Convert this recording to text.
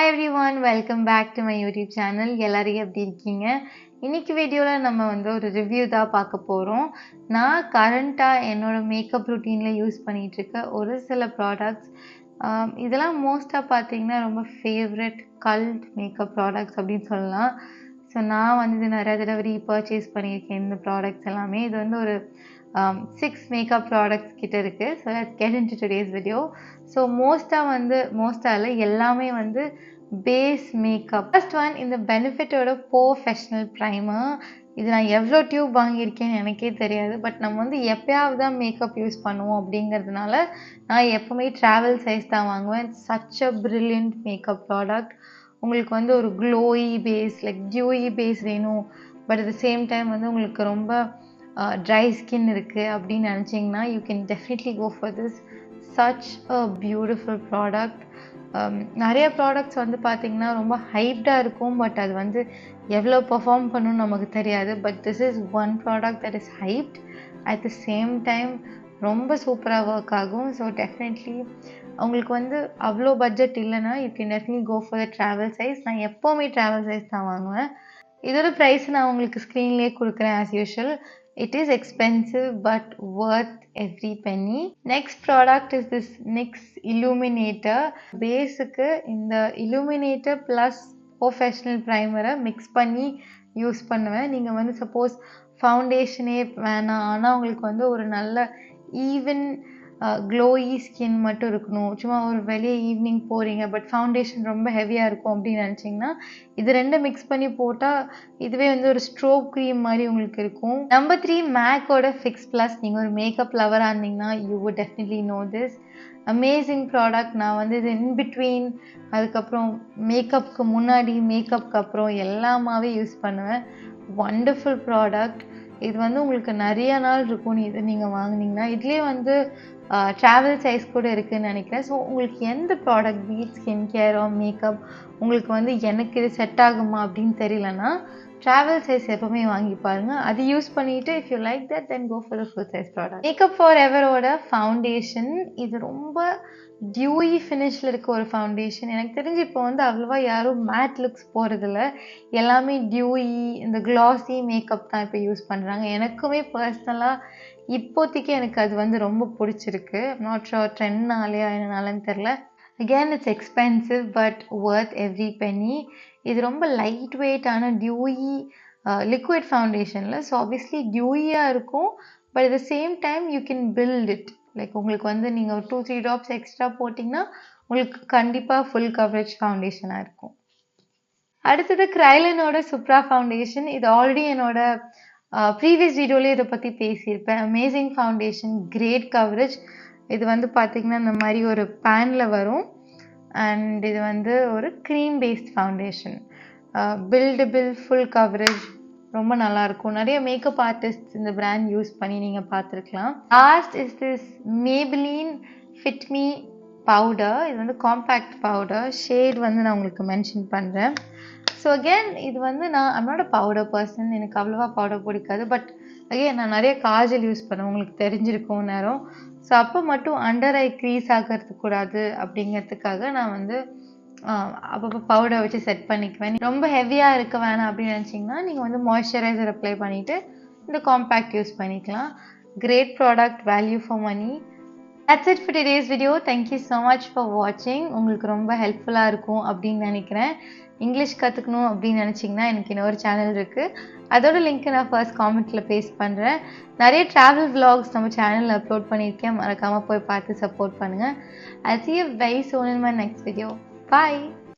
everyone, welcome back to my YouTube channel. எல்லாரும் எப்படி இருக்கீங்க? இன்னைக்கு வீடியோல நம்ம வந்து ஒரு ரிவ்யூ தான் பார்க்க போறோம். நான் கரண்டா என்னோட மேக்கப் ரூட்டீன்ல யூஸ் பண்ணிட்டு இருக்க ஒரு சில ப்ராடக்ட்ஸ் இதெல்லாம் மோஸ்டா பார்த்தீங்கன்னா ரொம்ப ஃபேவரட் கல்ட் மேக்கப் ப்ராடக்ட்ஸ் அப்படின்னு சொல்லலாம். ஸோ நான் வந்து இது நிறைய தடவை ரீபர்ச்சேஸ் பண்ணியிருக்கேன் இந்த ப்ராடக்ட்ஸ் எல்லாமே. இது வந்து ஒரு 6 மேக்கப் ப்ராடக்ட்ஸ் கிட்ட இருக்குது. So let's get into today's video. So மோஸ்ட்டாக இல்லை எல்லாமே வந்து பேஸ் மேக்கப். ஃபர்ஸ்ட் ஒன் இந்த பெனிஃபிட்டோட ப்ரொஃபஷனல் ப்ரைமர். இது நான் எவ்வளோ டியூப் வாங்கியிருக்கேன்னு எனக்கே தெரியாது. பட் நம்ம வந்து எப்பயாவது தான் மேக்கப் யூஸ் பண்ணுவோம் அப்படிங்கிறதுனால நான் எப்போவுமே ட்ராவல் சைஸ் தான் வாங்குவேன். Such a brilliant makeup product. உங்களுக்கு வந்து ஒரு glowy base like dewy base வேணும், but at the same time வந்து உங்களுக்கு ரொம்ப ட்ரை ஸ்கின் இருக்குது அப்படின்னு நினச்சிங்கன்னா you can definitely go for this. Such a beautiful product. நிறைய ப்ராடக்ட்ஸ் வந்து பார்த்திங்கன்னா ரொம்ப ஹைப்டாக இருக்கும், பட் அது வந்து எவ்வளோ பெர்ஃபார்ம் பண்ணணும்னு நமக்கு தெரியாது. But this is one product that is hyped at the same time ரொம்ப சூப்பராக ஒர்க் ஆகும். ஸோ டெஃபினெட்லி உங்களுக்கு வந்து அவ்வளோ பட்ஜெட் இல்லைன்னா you can definitely go for the travel size. நான் எப்போவுமே ட்ராவல் சைஸ் தான் வாங்குவேன். இதோட ப்ரைஸ் நான் உங்களுக்கு ஸ்க்ரீன்லேயே கொடுக்குறேன் as usual. It is expensive but worth every penny. Next product is this NYX Illuminator. பேஸுக்கு இந்த Illuminator ப்ளஸ் ப்ரொஃபஷனல் ப்ரைமரை மிக்ஸ் பண்ணி யூஸ் பண்ணுவேன். நீங்கள் வந்து சப்போஸ் ஃபவுண்டேஷனே வேணாம், ஆனால் உங்களுக்கு வந்து ஒரு நல்ல ஈவன் க்ளோயி ஸ்கின் மட்டும் இருக்கணும், சும்மா ஒரு வெளியே ஈவினிங் போகிறீங்க பட் ஃபவுண்டேஷன் ரொம்ப ஹெவியாக இருக்கும் அப்படின்னு நினச்சிங்கன்னா இது ரெண்டும் மிக்ஸ் பண்ணி போட்டால் இதுவே வந்து ஒரு ஸ்ட்ரோக் க்ரீம் மாதிரி உங்களுக்கு இருக்கும். நம்பர் 3 மேக்கோட ஃபிக்ஸ் ப்ளஸ். நீங்கள் ஒரு மேக்கப் லவராக இருந்தீங்கன்னா you would definitely know this. Amazing product. நான் வந்து இது இன்பிட்வீன், அதுக்கப்புறம் மேக்கப்புக்கு முன்னாடி மேக்கப்புக்கு அப்புறம் எல்லாமாவே யூஸ் பண்ணுவேன். Wonderful product. இது வந்து உங்களுக்கு நிறைய நாள் இருக்கும் இது நீங்கள் வாங்கினீங்கன்னா. இதுலேயே வந்து ட்ராவல் சைஸ் கூட இருக்குதுன்னு நினைக்கிறேன். ஸோ உங்களுக்கு எந்த ப்ராடக்ட் பீட் ஸ்கின் கேரோ மேக்கப் உங்களுக்கு வந்து எனக்கு இது செட் ஆகுமா அப்படின்னு தெரியலன்னா ட்ராவல் சைஸ் எப்பவுமே வாங்கி பாருங்கள். அது யூஸ் பண்ணிவிட்டு if you like that then go for the full size product. Makeup for எவரோட ஃபவுண்டேஷன். இது ரொம்ப டியூயி ஃபினிஷில் இருக்க ஒரு ஃபவுண்டேஷன். எனக்கு தெரிஞ்சு இப்போ வந்து அவ்வளோவா யாரும் மேட் லுக்ஸ் போகிறதில்ல, எல்லாமே டியூயி இந்த க்ளாஸி மேக்கப் தான் இப்போ யூஸ் பண்ணுறாங்க. எனக்குமே பர்சனலாக இப்போதைக்கு எனக்கு அது வந்து ரொம்ப பிடிச்சிருக்கு. நாட் ஷோர் ட்ரெண்ட்னாலையா என்னனாலன்னு தெரில. Again it's expensive but worth every penny. இது ரொம்ப லைட் வெயிட்டான டியூயி லிக்விட் ஃபவுண்டேஷனில். ஸோ ஆப்வியஸ்லி டியூயியாக இருக்கும், but at the same time you can build it. Like உங்களுக்கு வந்து நீங்கள் ஒரு 2-3 ட்ராப்ஸ் எக்ஸ்ட்ரா போட்டிங்கன்னா உங்களுக்கு கண்டிப்பாக ஃபுல் கவரேஜ் ஃபவுண்டேஷனாக இருக்கும். அடுத்தது கிரைலனோட சுப்ரா ஃபவுண்டேஷன். இது ஆல்ரெடி என்னோட ப்ரீவியஸ் வீடியோலேயே இதை பற்றி பேசியிருப்பேன். Amazing foundation, great coverage. இது வந்து பார்த்திங்கன்னா இந்த மாதிரி ஒரு பேனில் வரும் அண்ட் இது வந்து ஒரு cream base foundation. Buildable, full coverage, ரொம்ப நல்லாயிருக்கும். நிறைய மேக்கப் ஆர்டிஸ்ட் இந்த பிராண்ட் யூஸ் பண்ணி நீங்கள் பார்த்துருக்கலாம். Last is this Maybelline fit me powder. இது வந்து காம்பேக்ட் பவுடர். ஷேட் வந்து நான் உங்களுக்கு மென்ஷன் பண்ணுறேன். ஸோ அகேன் இது வந்து என்னோட பவுடர் பர்சன், எனக்கு அவ்வளோவா பவுடர் பிடிக்காது. பட் அகேன் நான் நிறைய காஜல் யூஸ் பண்ணுவேன், உங்களுக்கு தெரிஞ்சிருக்கும் நேரம். ஸோ அப்போ மட்டும் அண்டர் ஐ க்ரீஸ் ஆகிறது கூடாது அப்படிங்கிறதுக்காக நான் வந்து அப்பப்போ பவுடர் வச்சு செட் பண்ணிக்குவேன். ரொம்ப ஹெவியாக இருக்க வேணாம் அப்படின்னு நினச்சிங்கன்னா நீங்கள் வந்து மாய்ஸ்சரைசர் அப்ளை பண்ணிவிட்டு இந்த காம்பேக்ட் யூஸ் பண்ணிக்கலாம். Great product, value for money. That's it for today's video. Thank you so much for watching. உங்களுக்கு ரொம்ப ஹெல்ப்ஃபுல்லாக இருக்கும் அப்படின்னு நினைக்கிறேன். இங்கிலீஷ் கற்றுக்கணும் அப்படின்னு நினச்சிங்கன்னா எனக்கு இன்னொரு சேனல் இருக்குது, அதோட லிங்க் நான் ஃபர்ஸ்ட் காமெண்ட்டில் பேஸ்ட் பண்ணுறேன். நிறைய ட்ராவல் vlogs நம்ம சேனலில் அப்லோட் பண்ணியிருக்கேன், மறக்காமல் போய் பார்த்து சப்போர்ட் பண்ணுங்கள். I'll see you very soon in my next video. Bye.